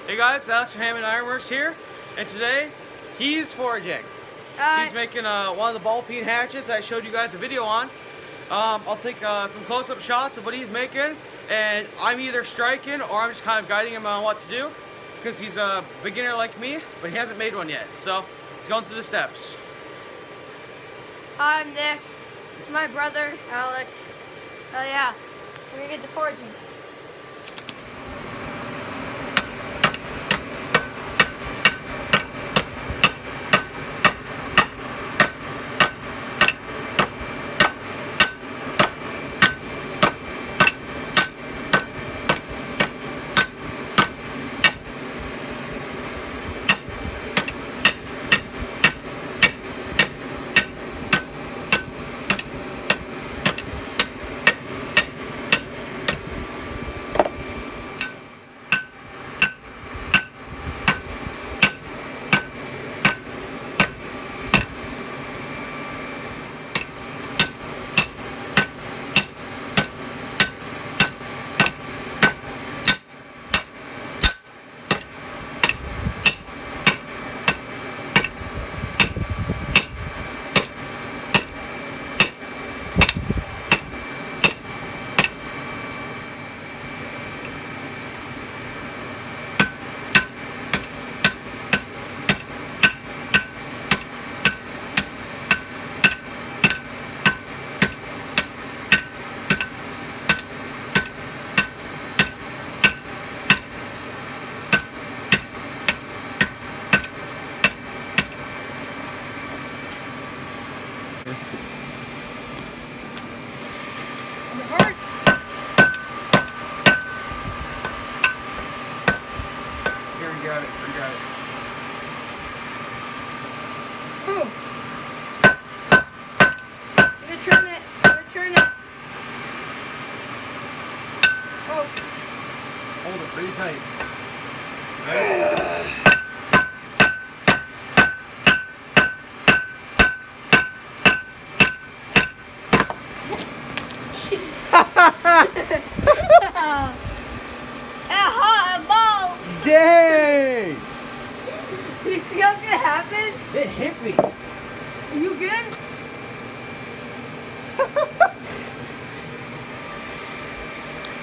Hey guys, Alex from Hannemann Ironworks here, and today he's foraging. He's making one of the ball peen hatches that I showed you guys a video on. I'll take some close-up shots of what he's making, and I'm either striking or I'm just kind of guiding him on what to do, because he's a beginner like me, but he hasn't made one yet, so he's going through the steps. Hi, I'm Nick. This is my brother, Alex. Yeah, we're gonna get the foraging. We got it. Boom. I'm gonna turn it. Oh. Hold it pretty tight. Right? Dang! Do you see what's gonna happen? It hit me. Are you good?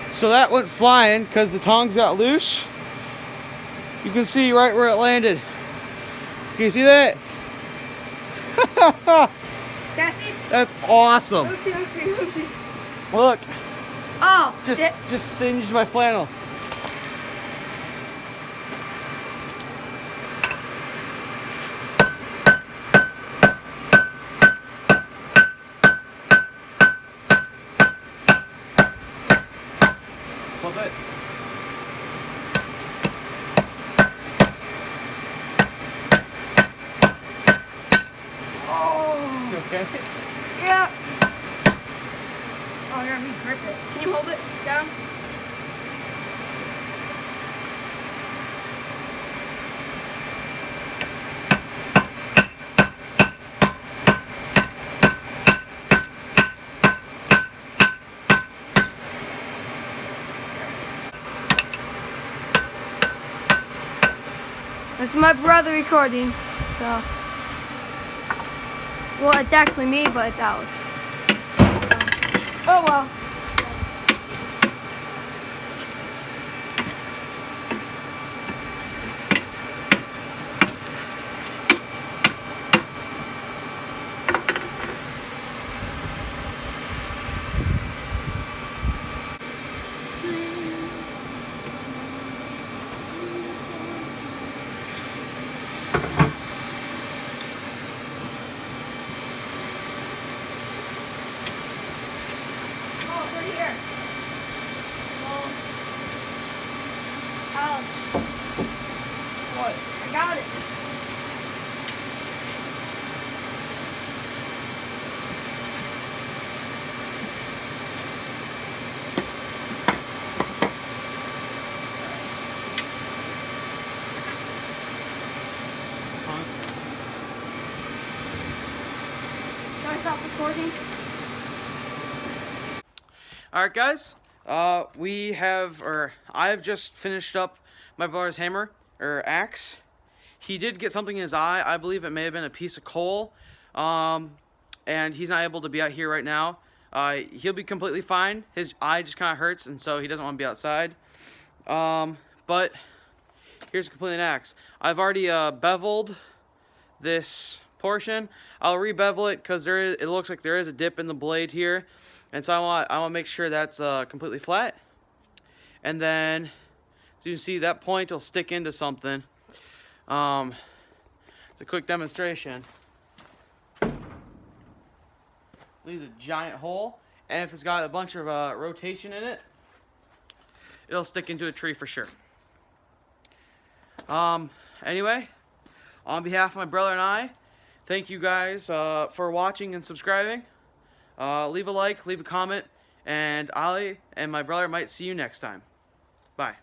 So that went flying because the tongs got loose. You can see right where it landed. Can you see that? Cassie? That's awesome. Let me see. Look, Oh, just singed my flannel. Flip it. Oh. You okay? Yeah. Oh, here, let me grip it. Can you hold it down? This is my brother recording, so. Well, it's actually me, but it's Alex. Oh well. Here. Well, Alex. What? I got it. Can I stop recording? Alright guys, I've just finished up my brother's hammer, or axe. He did get something in his eye. I believe it may have been a piece of coal. And he's not able to be out here right now. He'll be completely fine. His eye just kind of hurts, and so he doesn't want to be outside. But here's a complete axe. I've already beveled this portion. I'll re-bevel it because it looks like there is a dip in the blade here, and so I want to make sure that's completely flat. And then, as you can see, that point will stick into something. It's a quick demonstration. Leaves a giant hole, and if it's got a bunch of rotation in it, it'll stick into a tree for sure. Anyway, on behalf of my brother and I, thank you guys for watching and subscribing. Leave a like, leave a comment, and I and my brother might see you next time. Bye.